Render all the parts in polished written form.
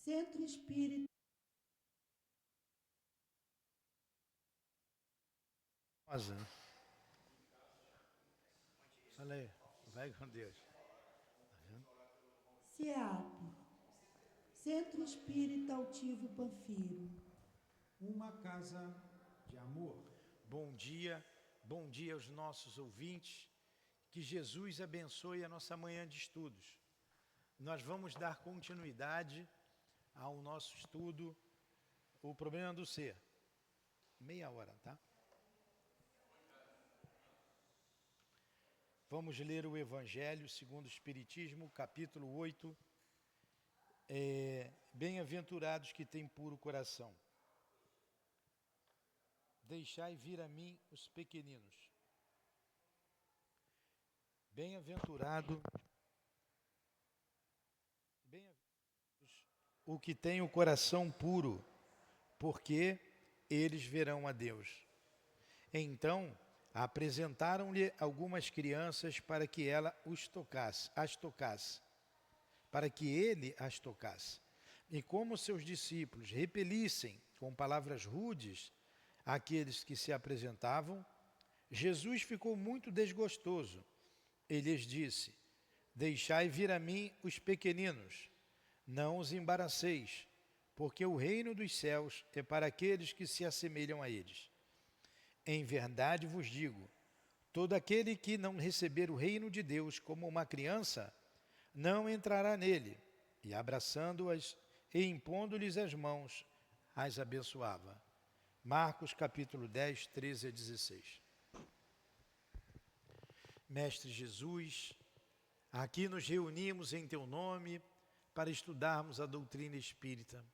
Centro Espírita. Fala aí, vai com Deus. CEAP, Centro Espírita Altivo Panfiro. Uma casa de amor. Bom dia aos nossos ouvintes. Que Jesus abençoe a nossa manhã de estudos. Nós vamos dar continuidade ao nosso estudo, o problema do ser. Meia hora, tá? Vamos ler o Evangelho segundo o Espiritismo, capítulo 8. Bem-aventurados que têm puro coração. Deixai vir a mim os pequeninos. Bem-aventurados o que tem o coração puro, porque eles verão a Deus. Então, apresentaram-lhe algumas crianças para que ela as tocasse, para que ele as tocasse. E como seus discípulos repelissem com palavras rudes aqueles que se apresentavam, Jesus ficou muito desgostoso. Ele lhes disse: deixai vir a mim os pequeninos, não os embaraceis, porque o reino dos céus é para aqueles que se assemelham a eles. Em verdade vos digo, todo aquele que não receber o reino de Deus como uma criança, não entrará nele. E abraçando-as e impondo-lhes as mãos, as abençoava. Marcos capítulo 10, 13 a 16. Mestre Jesus, aqui nos reunimos em Teu nome para estudarmos a doutrina espírita.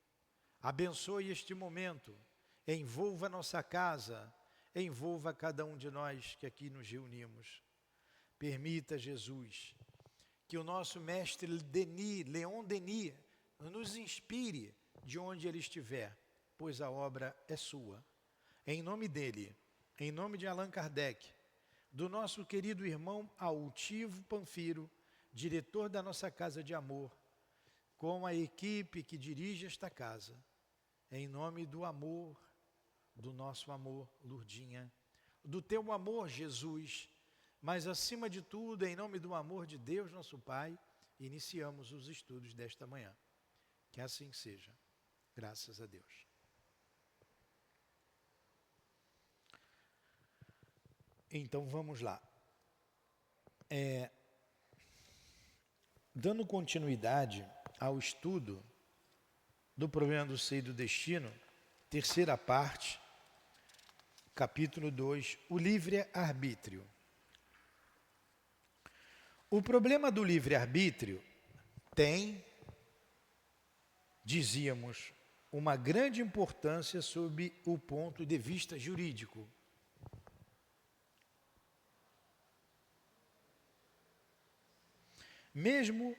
Abençoe este momento, envolva nossa casa, envolva cada um de nós que aqui nos reunimos. Permita, Jesus, que o nosso mestre Leon Denis, nos inspire de onde ele estiver, pois a obra é sua. Em nome dele, em nome de Allan Kardec, do nosso querido irmão Altivo Panfiro, diretor da nossa Casa de Amor, com a equipe que dirige esta casa, em nome do amor, do nosso amor, Lourdinha, do teu amor, Jesus, mas acima de tudo, em nome do amor de Deus, nosso Pai, iniciamos os estudos desta manhã. Que assim seja, graças a Deus. Então vamos lá. Dando continuidade ao estudo do problema do ser e do destino, terceira parte, capítulo 2, o livre-arbítrio. O problema do livre-arbítrio tem, dizíamos, uma grande importância sob o ponto de vista jurídico. Mesmo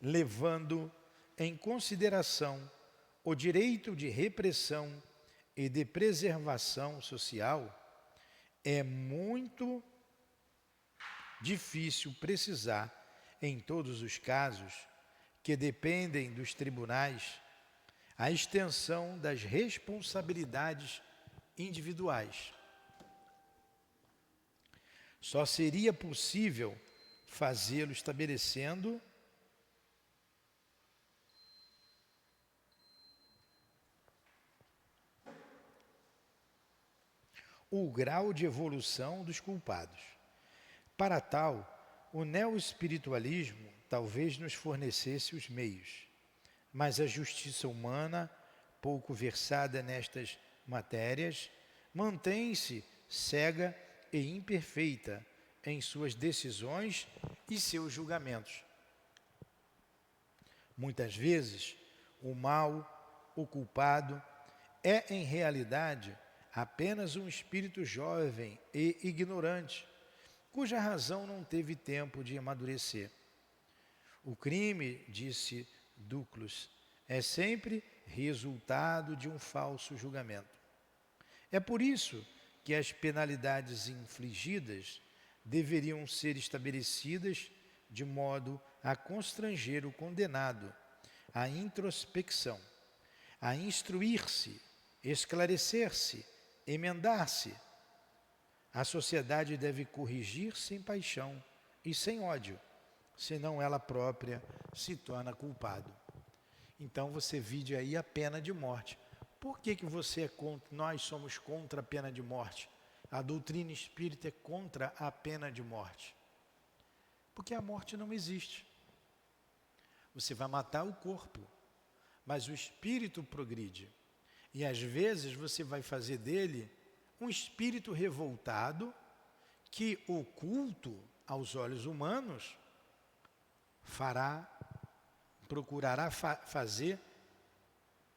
levando em consideração o direito de repressão e de preservação social, é muito difícil precisar, em todos os casos que dependem dos tribunais, a extensão das responsabilidades individuais. Só seria possível fazê-lo estabelecendo o grau de evolução dos culpados. Para tal, o neoespiritualismo talvez nos fornecesse os meios, mas a justiça humana, pouco versada nestas matérias, mantém-se cega e imperfeita em suas decisões e seus julgamentos. Muitas vezes, o mal, o culpado, é em realidade apenas um espírito jovem e ignorante, cuja razão não teve tempo de amadurecer. O crime, disse Duclos, é sempre resultado de um falso julgamento. É por isso que as penalidades infligidas deveriam ser estabelecidas de modo a constranger o condenado a introspecção, a instruir-se, esclarecer-se, emendar-se. A sociedade deve corrigir sem paixão e sem ódio, senão ela própria se torna culpado. Então você vide aí a pena de morte. Por que você é contra? Nós somos contra a pena de morte. A doutrina espírita é contra a pena de morte. Porque a morte não existe. Você vai matar o corpo, mas o espírito progride. E às vezes você vai fazer dele um espírito revoltado que, oculto aos olhos humanos, procurará fazer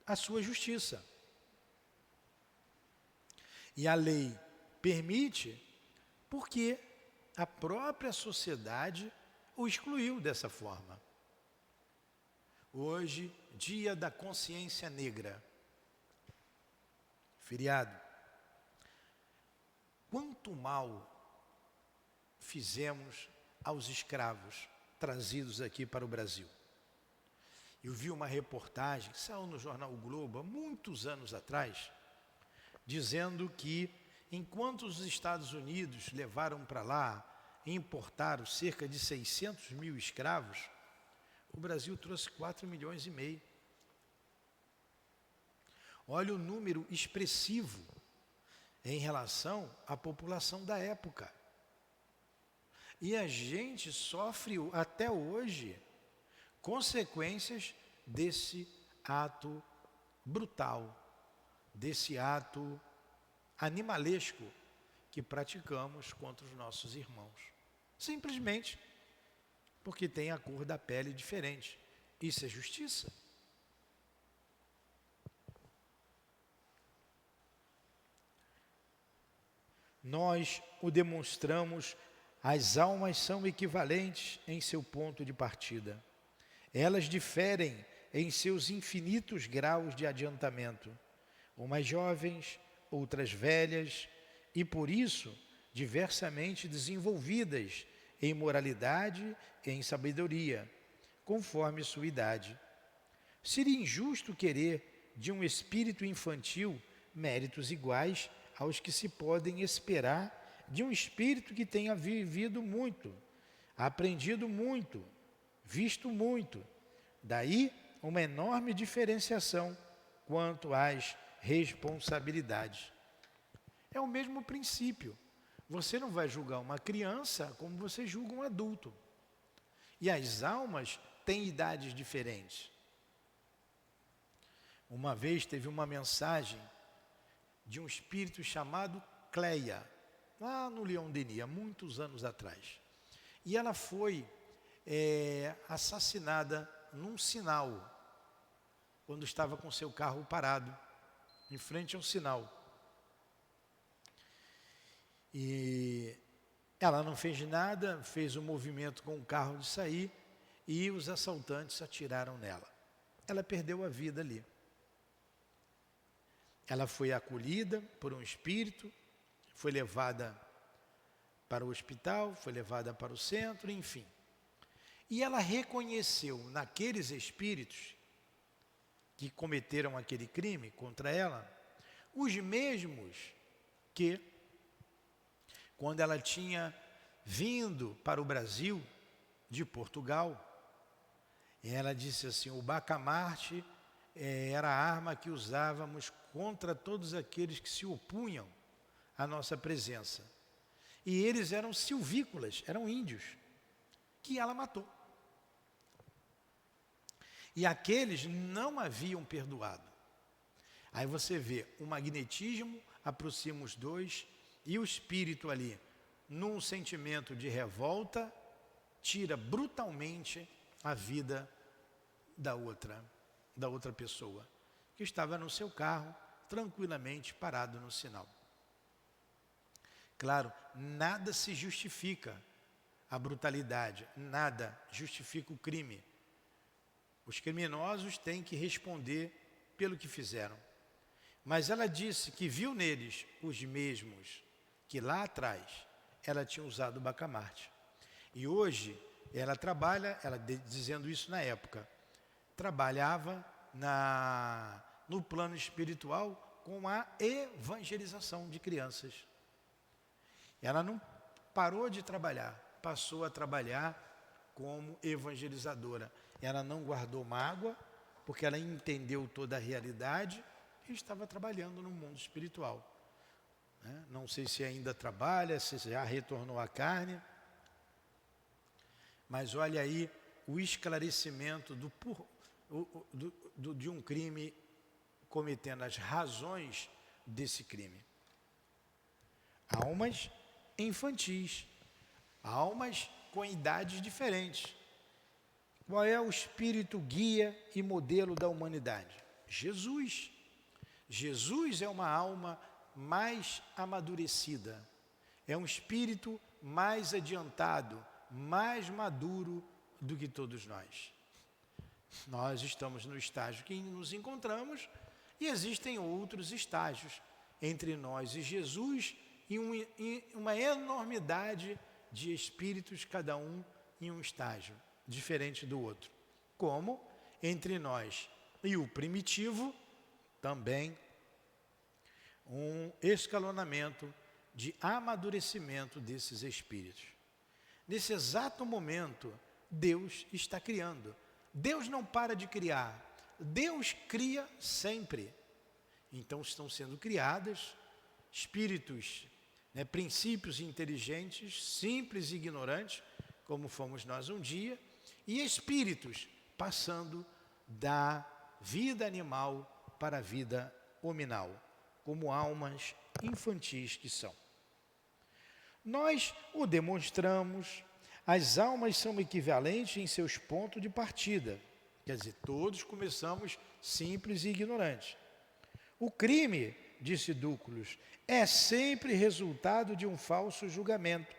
a sua justiça. E a lei permite porque a própria sociedade o excluiu dessa forma. Hoje, dia da consciência negra, feriado. Quanto mal fizemos aos escravos trazidos aqui para o Brasil. Eu vi uma reportagem que saiu no jornal O Globo há muitos anos atrás, dizendo que enquanto os Estados Unidos levaram para lá e importaram cerca de 600 mil escravos, o Brasil trouxe 4,5 milhões. Olha o número expressivo em relação à população da época. E a gente sofre até hoje consequências desse ato brutal, desse ato animalesco que praticamos contra os nossos irmãos. Simplesmente porque tem a cor da pele diferente. Isso é justiça? Nós o demonstramos, as almas são equivalentes em seu ponto de partida. Elas diferem em seus infinitos graus de adiantamento, umas jovens, outras velhas, e por isso diversamente desenvolvidas em moralidade e em sabedoria, conforme sua idade. Seria injusto querer de um espírito infantil méritos iguais aos que se podem esperar de um espírito que tenha vivido muito, aprendido muito, visto muito. Daí uma enorme diferenciação quanto às responsabilidades. É o mesmo princípio. Você não vai julgar uma criança como você julga um adulto. E as almas têm idades diferentes. Uma vez teve uma mensagem de um espírito chamado Cleia, lá no Leão Denis, há muitos anos atrás. E ela foi assassinada num sinal, quando estava com seu carro parado, em frente ao sinal. E ela não fez nada, fez um movimento com o carro de sair, e os assaltantes atiraram nela. Ela perdeu a vida ali. Ela foi acolhida por um espírito, foi levada para o hospital, foi levada para o centro, enfim. E ela reconheceu naqueles espíritos que cometeram aquele crime contra ela, os mesmos que, quando ela tinha vindo para o Brasil, de Portugal, ela disse assim, o bacamarte era a arma que usávamos contra todos aqueles que se opunham à nossa presença. E eles eram silvícolas, eram índios, que ela matou. E aqueles não haviam perdoado. Aí você vê, o magnetismo aproxima os dois e o espírito ali, num sentimento de revolta, tira brutalmente a vida da outra pessoa, que estava no seu carro, tranquilamente parado no sinal. Claro, nada se justifica a brutalidade, nada justifica o crime. Os criminosos têm que responder pelo que fizeram. Mas ela disse que viu neles os mesmos que lá atrás ela tinha usado o bacamarte. E hoje ela trabalha, ela dizendo isso na época, trabalhava no plano espiritual com a evangelização de crianças. Ela não parou de trabalhar, passou a trabalhar como evangelizadora. Ela não guardou mágoa, porque ela entendeu toda a realidade e estava trabalhando no mundo espiritual. Não sei se ainda trabalha, se já retornou à carne, mas olha aí o esclarecimento de um crime, cometendo as razões desse crime. Almas infantis, almas com idades diferentes. Qual é o espírito guia e modelo da humanidade? Jesus. Jesus é uma alma mais amadurecida, é um espírito mais adiantado, mais maduro do que todos nós. Nós estamos no estágio que nos encontramos e existem outros estágios entre nós e Jesus e uma enormidade de espíritos, cada um em um estágio diferente do outro. Como entre nós e o primitivo, também um escalonamento de amadurecimento desses espíritos. Nesse exato momento, Deus está criando. Deus não para de criar. Deus cria sempre. Então estão sendo criadas espíritos, princípios inteligentes, simples e ignorantes, como fomos nós um dia, e espíritos passando da vida animal para a vida hominal, como almas infantis que são. Nós o demonstramos, as almas são equivalentes em seus pontos de partida. Quer dizer, todos começamos simples e ignorantes. O crime, disse Dúculos, é sempre resultado de um falso julgamento.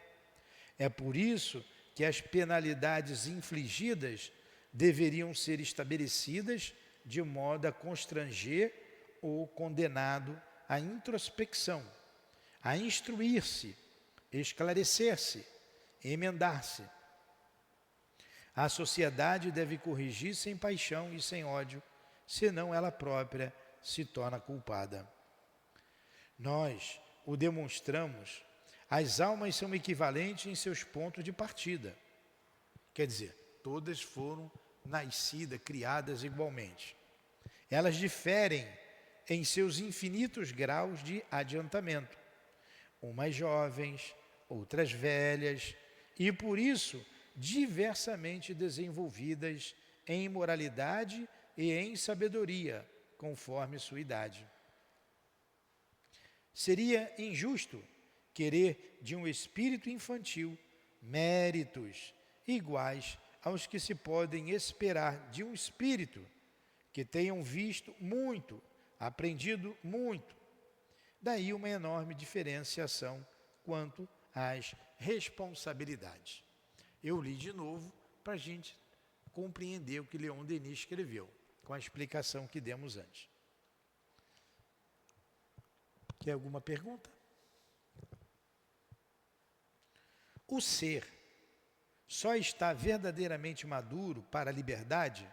É por isso que as penalidades infligidas deveriam ser estabelecidas de modo a constranger o condenado à introspecção, a instruir-se, esclarecer-se, emendar-se. A sociedade deve corrigir sem paixão e sem ódio, senão ela própria se torna culpada. Nós o demonstramos, as almas são equivalentes em seus pontos de partida. Quer dizer, todas foram nascidas, criadas igualmente. Elas diferem em seus infinitos graus de adiantamento. Umas jovens, outras velhas, e por isso diversamente desenvolvidas em moralidade e em sabedoria, conforme sua idade. Seria injusto querer de um espírito infantil méritos iguais aos que se podem esperar de um espírito que tenham visto muito, aprendido muito. Daí uma enorme diferenciação quanto às responsabilidades. Eu li de novo para a gente compreender o que Leon Denis escreveu, com a explicação que demos antes. Tem alguma pergunta? O ser só está verdadeiramente maduro para a liberdade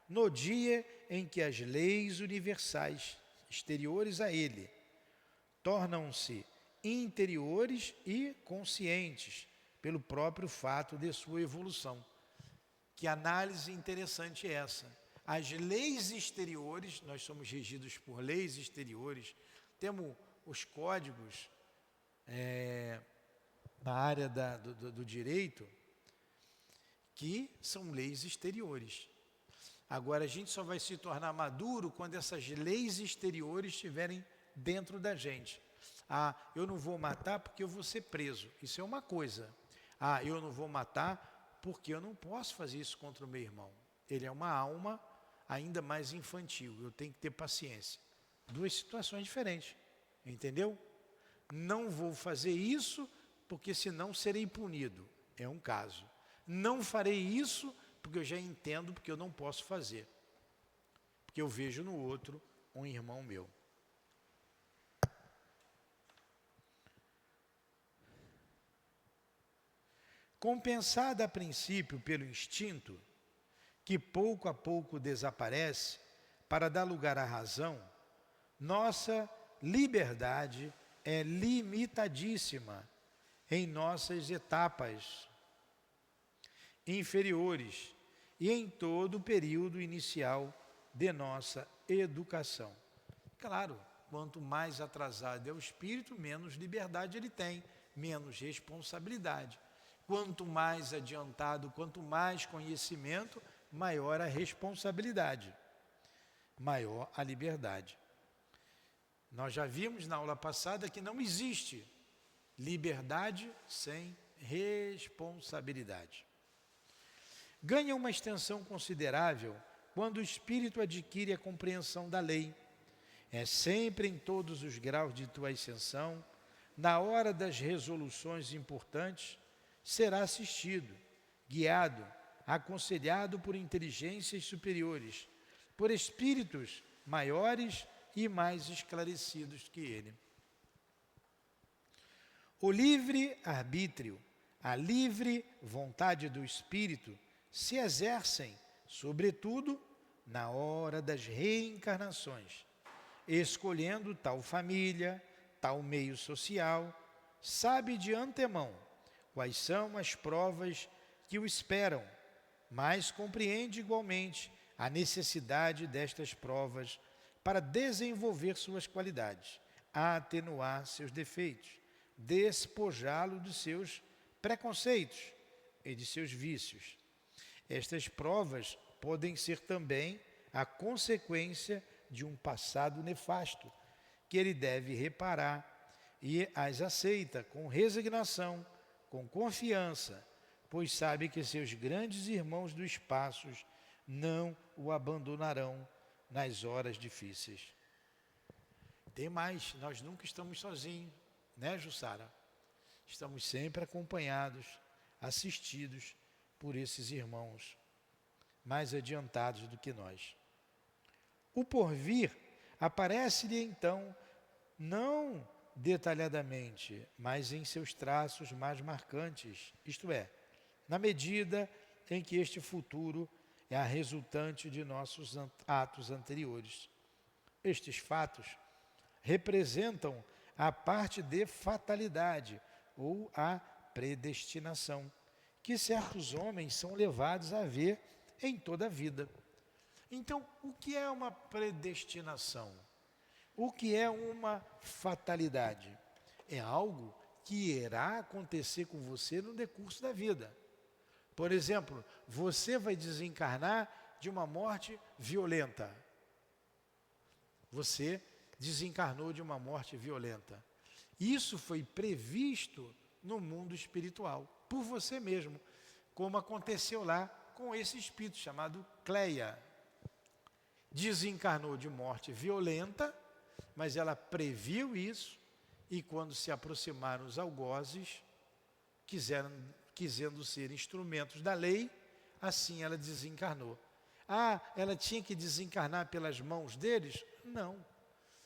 no dia em que as leis universais exteriores a ele tornam-se interiores e conscientes pelo próprio fato de sua evolução. Que análise interessante é essa? As leis exteriores, nós somos regidos por leis exteriores, temos os códigos na área do direito, que são leis exteriores. Agora, a gente só vai se tornar maduro quando essas leis exteriores estiverem dentro da gente. Eu não vou matar porque eu vou ser preso. Isso é uma coisa. Eu não vou matar porque eu não posso fazer isso contra o meu irmão. Ele é uma alma ainda mais infantil. Eu tenho que ter paciência. Duas situações diferentes. Entendeu? Não vou fazer isso porque senão serei punido. É um caso. Não farei isso porque eu já entendo porque eu não posso fazer. Porque eu vejo no outro um irmão meu. Compensada a princípio pelo instinto, que pouco a pouco desaparece para dar lugar à razão, nossa liberdade é limitadíssima em nossas etapas inferiores e em todo o período inicial de nossa educação. Claro, quanto mais atrasado é o espírito, menos liberdade ele tem, menos responsabilidade. Quanto mais adiantado, quanto mais conhecimento, maior a responsabilidade, maior a liberdade. Nós já vimos na aula passada que não existe liberdade sem responsabilidade. Ganha uma extensão considerável quando o espírito adquire a compreensão da lei. É sempre em todos os graus de tua ascensão, na hora das resoluções importantes, será assistido, guiado, aconselhado por inteligências superiores, por espíritos maiores e mais esclarecidos que ele. O livre arbítrio, a livre vontade do espírito se exercem, sobretudo, na hora das reencarnações, escolhendo tal família, tal meio social, sabe de antemão quais são as provas que o esperam, mas compreende igualmente a necessidade destas provas para desenvolver suas qualidades, atenuar seus defeitos, despojá-lo de seus preconceitos e de seus vícios. Estas provas podem ser também a consequência de um passado nefasto, que ele deve reparar e as aceita com resignação, com confiança, pois sabe que seus grandes irmãos do espaço não o abandonarão nas horas difíceis. Tem mais, nós nunca estamos sozinhos, né, Jussara? Estamos sempre acompanhados, assistidos por esses irmãos mais adiantados do que nós. O porvir aparece-lhe então, não detalhadamente, mas em seus traços mais marcantes, isto é, na medida em que este futuro é a resultante de nossos atos anteriores. Estes fatos representam a parte de fatalidade ou a predestinação, que certos homens são levados a ver em toda a vida. Então, o que é uma predestinação? O que é uma fatalidade? É algo que irá acontecer com você no decurso da vida. Por exemplo, você vai desencarnar de uma morte violenta. Você desencarnou de uma morte violenta. Isso foi previsto no mundo espiritual, por você mesmo, como aconteceu lá com esse espírito chamado Cleia. Desencarnou de morte violenta, mas ela previu isso, e quando se aproximaram os algozes, quisendo ser instrumentos da lei, assim ela desencarnou. Ah, ela tinha que desencarnar pelas mãos deles? Não.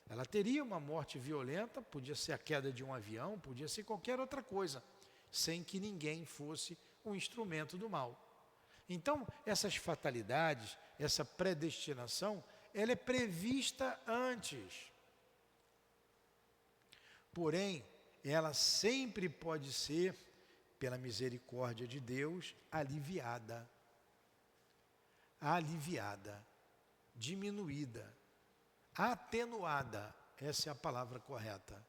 Ela teria uma morte violenta, podia ser a queda de um avião, podia ser qualquer outra coisa, sem que ninguém fosse um instrumento do mal. Então, essas fatalidades, essa predestinação, ela é prevista antes. Porém, ela sempre pode ser, pela misericórdia de Deus, aliviada, diminuída, atenuada, essa é a palavra correta.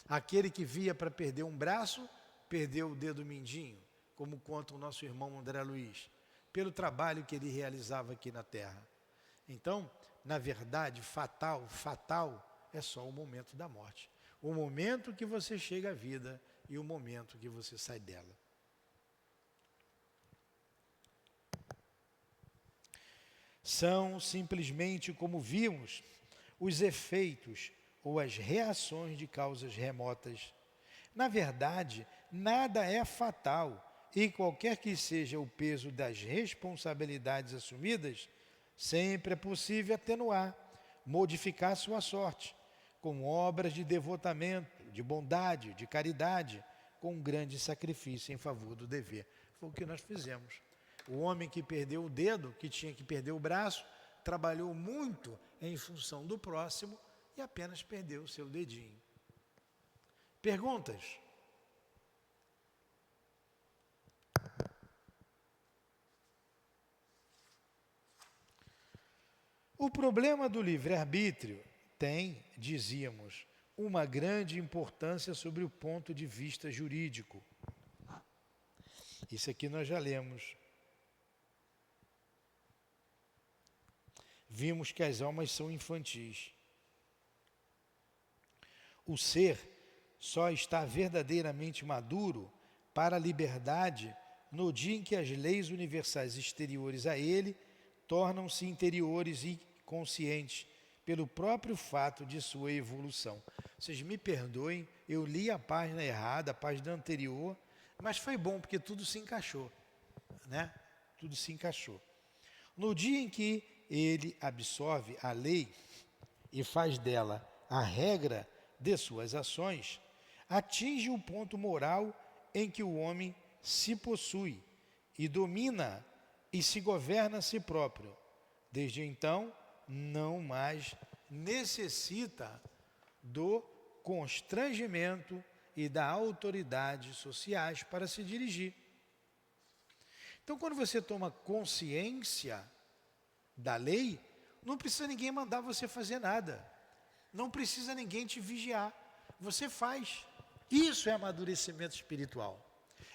Aquele que via para perder um braço, perdeu o dedo mindinho, como conta o nosso irmão André Luiz, pelo trabalho que ele realizava aqui na Terra. Então, na verdade, fatal é só o momento da morte. O momento que você chega à vida e o momento que você sai dela. São simplesmente, como vimos, os efeitos ou as reações de causas remotas. Na verdade, nada é fatal, e qualquer que seja o peso das responsabilidades assumidas, sempre é possível atenuar, modificar sua sorte, com obras de devotamento, de bondade, de caridade, com um grande sacrifício em favor do dever. Foi o que nós fizemos. O homem que perdeu o dedo, que tinha que perder o braço, trabalhou muito em função do próximo e apenas perdeu o seu dedinho. Perguntas? O problema do livre-arbítrio tem, dizíamos, uma grande importância sobre o ponto de vista jurídico. Isso aqui nós já lemos. Vimos que as almas são infantis. O ser só está verdadeiramente maduro para a liberdade no dia em que as leis universais exteriores a ele tornam-se interiores e conscientes pelo próprio fato de sua evolução. Vocês me perdoem, eu li a página errada, a página anterior, mas foi bom porque tudo se encaixou, né? Tudo se encaixou. No dia em que ele absorve a lei e faz dela a regra de suas ações, atinge o ponto moral em que o homem se possui e domina e se governa a si próprio. Desde então, não mais necessita do constrangimento e da autoridade sociais para se dirigir. Então, quando você toma consciência da lei, não precisa ninguém mandar você fazer nada. Não precisa ninguém te vigiar. Você faz. Isso é amadurecimento espiritual.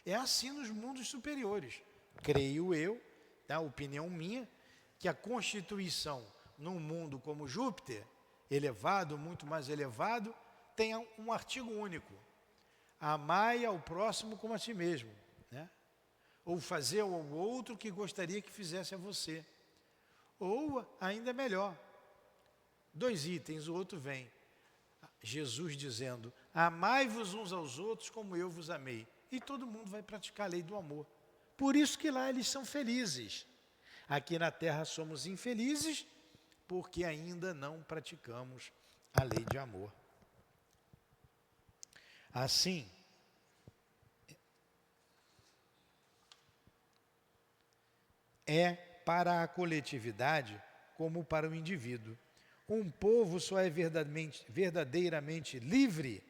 É assim nos mundos superiores. Creio eu, tá? Opinião minha, que a constituição num mundo como Júpiter, elevado, muito mais elevado, tem um artigo único. Amai ao próximo como a ti mesmo, né? Ou fazer ao outro que gostaria que fizesse a você. Ou, ainda melhor, 2 itens, o outro vem. Jesus dizendo, amai-vos uns aos outros como eu vos amei. E todo mundo vai praticar a lei do amor. Por isso que lá eles são felizes. Aqui na Terra somos infelizes, porque ainda não praticamos a lei de amor. Assim, é para a coletividade como para o indivíduo. Um povo só é verdadeiramente livre,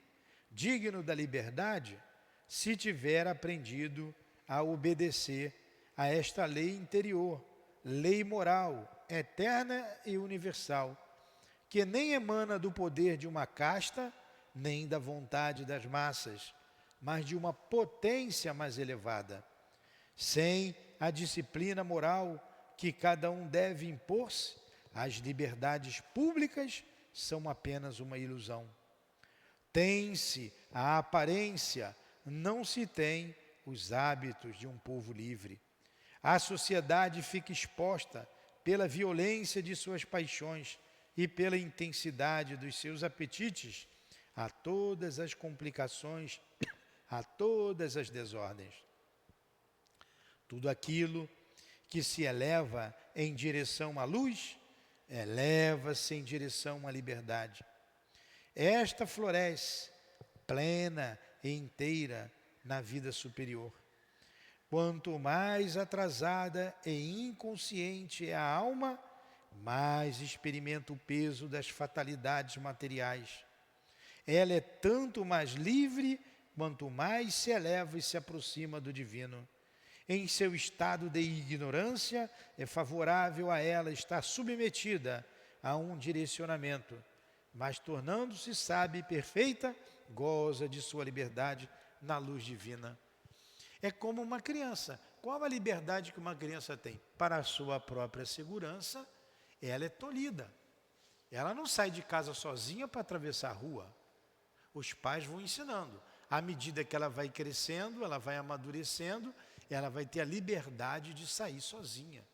digno da liberdade, se tiver aprendido a obedecer a esta lei interior, lei moral, eterna e universal, que nem emana do poder de uma casta, nem da vontade das massas, mas de uma potência mais elevada. Sem a disciplina moral que cada um deve impor-se, as liberdades públicas são apenas uma ilusão. Tem-se a aparência, não se tem os hábitos de um povo livre. A sociedade fica exposta pela violência de suas paixões e pela intensidade dos seus apetites a todas as complicações, a todas as desordens. Tudo aquilo que se eleva em direção à luz, eleva-se em direção à liberdade. Esta floresce, plena e inteira, na vida superior. Quanto mais atrasada e inconsciente é a alma, mais experimenta o peso das fatalidades materiais. Ela é tanto mais livre, quanto mais se eleva e se aproxima do divino. Em seu estado de ignorância, é favorável a ela estar submetida a um direcionamento, mas tornando-se sábia e perfeita, goza de sua liberdade na luz divina. É como uma criança. Qual a liberdade que uma criança tem? Para a sua própria segurança, ela é tolhida. Ela não sai de casa sozinha para atravessar a rua. Os pais vão ensinando. À medida que ela vai crescendo, ela vai amadurecendo, ela vai ter a liberdade de sair sozinha,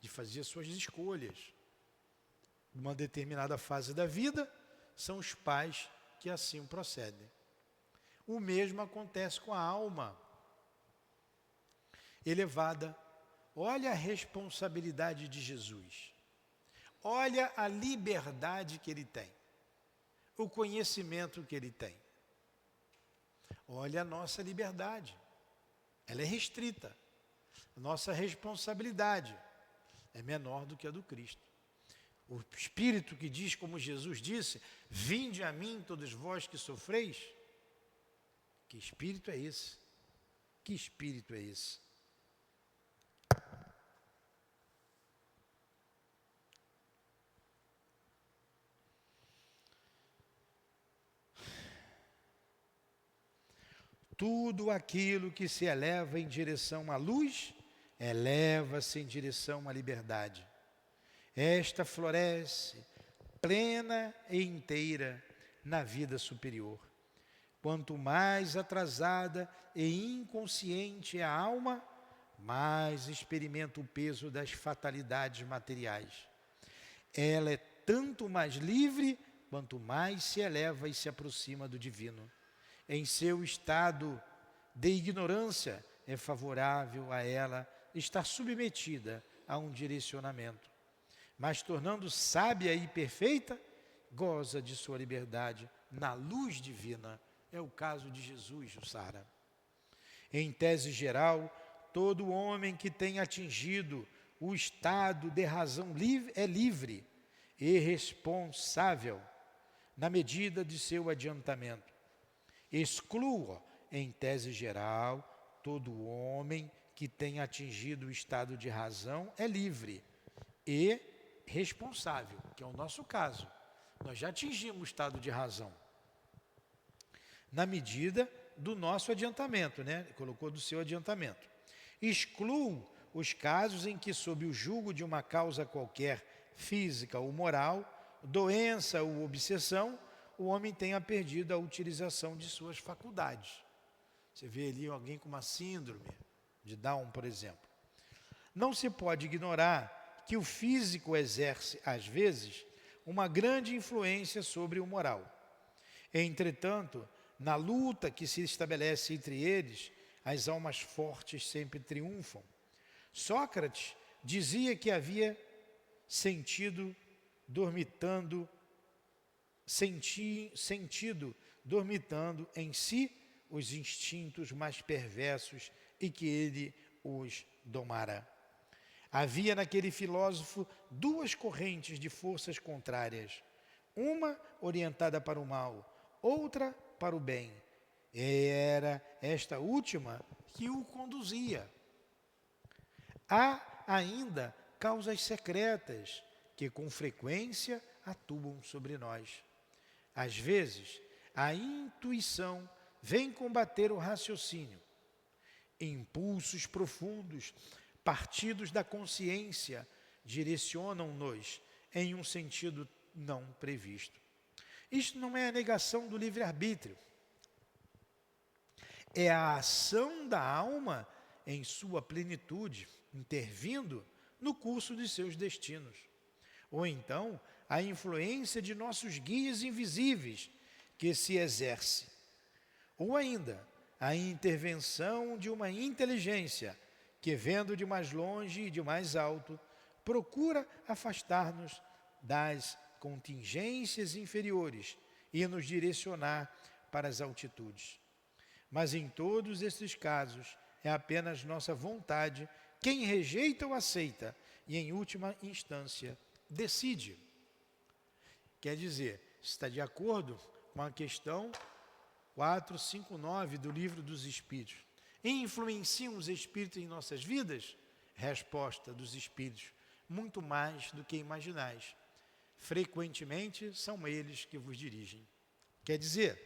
de fazer suas escolhas. Numa determinada fase da vida, são os pais que assim procedem. O mesmo acontece com a alma elevada. Olha a responsabilidade de Jesus. Olha a liberdade que ele tem. O conhecimento que ele tem. Olha a nossa liberdade. Ela é restrita. Nossa responsabilidade é menor do que a do Cristo. O Espírito que diz, como Jesus disse, vinde a mim todos vós que sofreis. Que Espírito é esse? Que Espírito é esse? Tudo aquilo que se eleva em direção à luz, eleva-se em direção à liberdade. Esta floresce plena e inteira na vida superior. Quanto mais atrasada e inconsciente é a alma, mais experimenta o peso das fatalidades materiais. Ela é tanto mais livre, quanto mais se eleva e se aproxima do divino. Em seu estado de ignorância, é favorável a ela estar submetida a um direcionamento. Mas tornando sábia e perfeita, goza de sua liberdade na luz divina. É o caso de Jesus, Jussara. Em tese geral, todo homem que tem atingido o estado de razão é livre e responsável na medida de seu adiantamento. Exclua, em tese geral, todo homem que tem atingido o estado de razão é livre e responsável, que é o nosso caso. Nós já atingimos o estado de razão, na medida do nosso adiantamento, né? Colocou do seu adiantamento. Exclua os casos em que, sob o jugo de uma causa qualquer, física ou moral, doença ou obsessão, o homem tenha perdido a utilização de suas faculdades. Você vê ali alguém com uma síndrome de Down, por exemplo. Não se pode ignorar que o físico exerce, às vezes, uma grande influência sobre o moral. Entretanto, na luta que se estabelece entre eles, as almas fortes sempre triunfam. Sócrates dizia que havia sentido dormitando em si os instintos mais perversos e que ele os domara. Havia naquele filósofo duas correntes de forças contrárias, uma orientada para o mal, outra para o bem. E era esta última que o conduzia. Há ainda causas secretas que com frequência atuam sobre nós. Às vezes, a intuição vem combater o raciocínio. Impulsos profundos, partidos da consciência, direcionam-nos em um sentido não previsto. Isto não é a negação do livre-arbítrio. É a ação da alma em sua plenitude, intervindo no curso de seus destinos. Ou então, a influência de nossos guias invisíveis que se exerce. Ou ainda, a intervenção de uma inteligência que, vendo de mais longe e de mais alto, procura afastar-nos das contingências inferiores e nos direcionar para as altitudes. Mas em todos esses casos, é apenas nossa vontade quem rejeita ou aceita e, em última instância, decide. Quer dizer, está de acordo com a questão 459 do Livro dos Espíritos. Influenciam os Espíritos em nossas vidas? Resposta dos Espíritos: muito mais do que imaginais. Frequentemente são eles que vos dirigem. Quer dizer,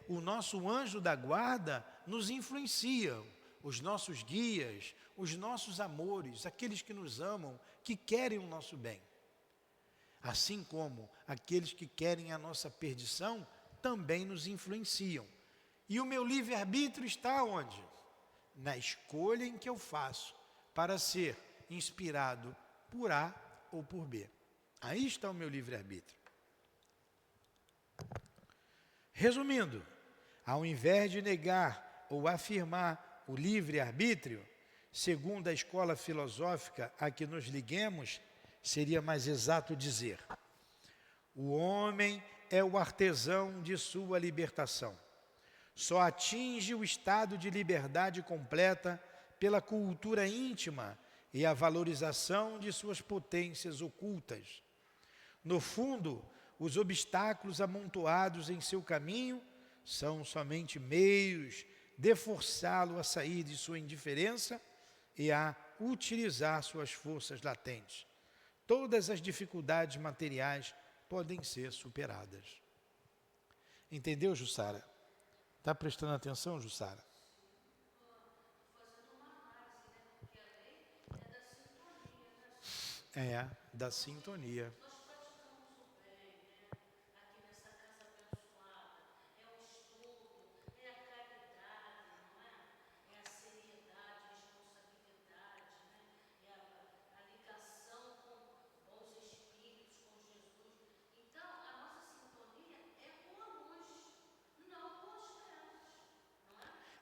o nosso anjo da guarda nos influencia, os nossos guias, os nossos amores, aqueles que nos amam, que querem o nosso bem. Assim como aqueles que querem a nossa perdição, também nos influenciam. E o meu livre-arbítrio está onde? Na escolha em que eu faço para ser inspirado por A ou por B. Aí está o meu livre-arbítrio. Resumindo, ao invés de negar ou afirmar o livre-arbítrio, segundo a escola filosófica a que nos liguemos, seria mais exato dizer: o homem é o artesão de sua libertação. Só atinge o estado de liberdade completa pela cultura íntima e a valorização de suas potências ocultas. No fundo, os obstáculos amontoados em seu caminho são somente meios de forçá-lo a sair de sua indiferença e a utilizar suas forças latentes. Todas as dificuldades materiais podem ser superadas. Entendeu, Jussara? Está prestando atenção, Jussara? É, da sintonia.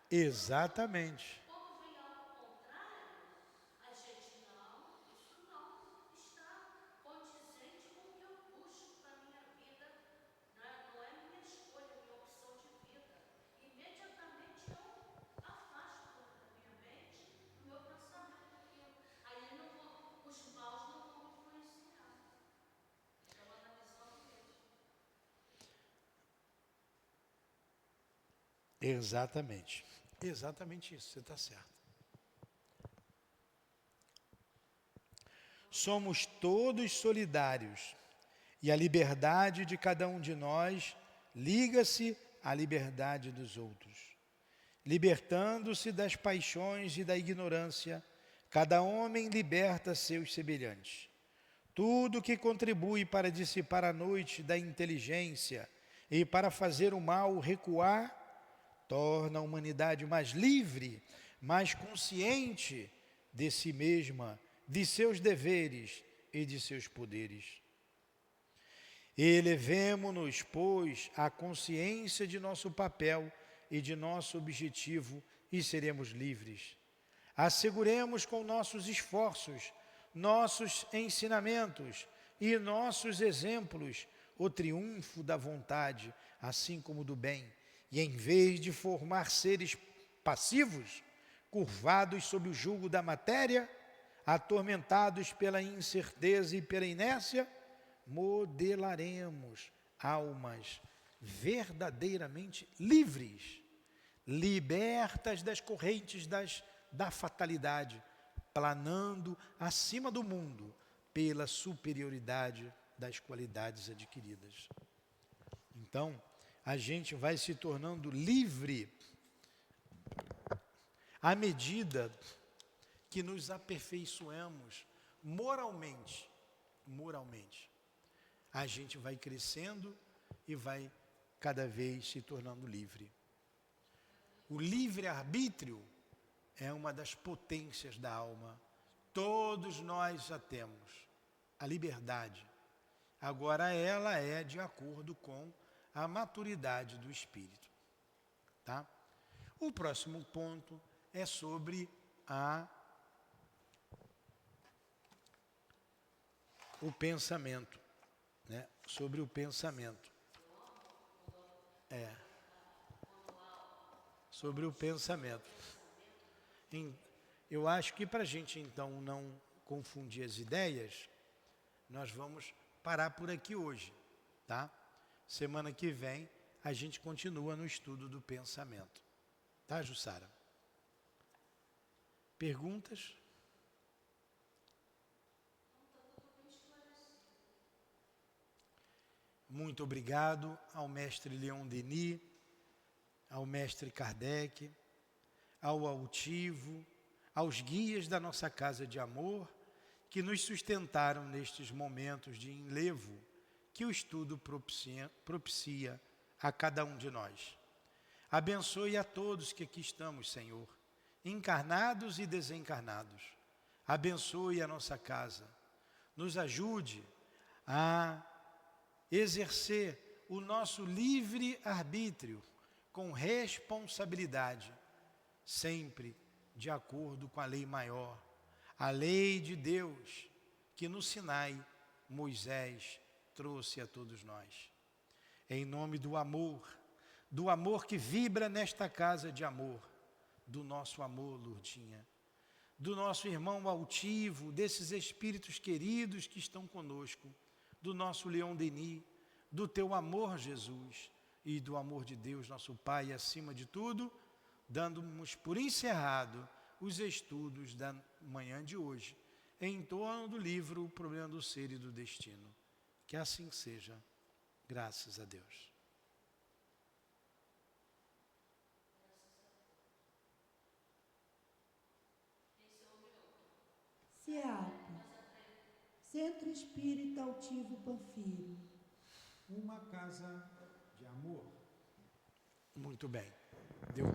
Exatamente. Exatamente. Exatamente isso, você está certo. Somos todos solidários e a liberdade de cada um de nós liga-se à liberdade dos outros. Libertando-se das paixões e da ignorância, cada homem liberta seus semelhantes. Tudo que contribui para dissipar a noite da inteligência e para fazer o mal recuar, torna a humanidade mais livre, mais consciente de si mesma, de seus deveres e de seus poderes. Elevemo-nos, pois, à consciência de nosso papel e de nosso objetivo e seremos livres. Asseguremos com nossos esforços, nossos ensinamentos e nossos exemplos o triunfo da vontade, assim como do bem. E em vez de formar seres passivos, curvados sob o jugo da matéria, atormentados pela incerteza e pela inércia, modelaremos almas verdadeiramente livres, libertas das correntes da fatalidade, planando acima do mundo pela superioridade das qualidades adquiridas. Então, a gente vai se tornando livre à medida que nos aperfeiçoamos moralmente. A gente vai crescendo e vai cada vez se tornando livre. O livre-arbítrio é uma das potências da alma. Todos nós a temos, a liberdade. Agora ela é de acordo com a maturidade do espírito, tá? O próximo ponto é sobre o pensamento, né? Sobre o pensamento. Sobre o pensamento. Eu acho que para a gente então não confundir as ideias, nós vamos parar por aqui hoje, tá? Semana que vem a gente continua no estudo do pensamento. Tá, Jussara? Perguntas? Muito obrigado ao mestre Leon Denis, ao mestre Kardec, ao altivo, aos guias da nossa casa de amor, que nos sustentaram nestes momentos de enlevo que o estudo propicia a cada um de nós. Abençoe a todos que aqui estamos, Senhor, encarnados e desencarnados. Abençoe a nossa casa. Nos ajude a exercer o nosso livre arbítrio com responsabilidade, sempre de acordo com a lei maior, a lei de Deus, que no Sinai Moisés trouxe a todos nós. Em nome do amor que vibra nesta casa de amor, do nosso amor, Lourdinha, do nosso irmão altivo, desses espíritos queridos que estão conosco, do nosso Leon Denis, do teu amor, Jesus, e do amor de Deus, nosso Pai, acima de tudo, dando-nos por encerrado os estudos da manhã de hoje, em torno do livro O Problema do Ser e do Destino. Que assim seja, graças a Deus. SEAP, Centro Espírita Altivo Panfiro. Uma casa de amor. Muito bem. Deu.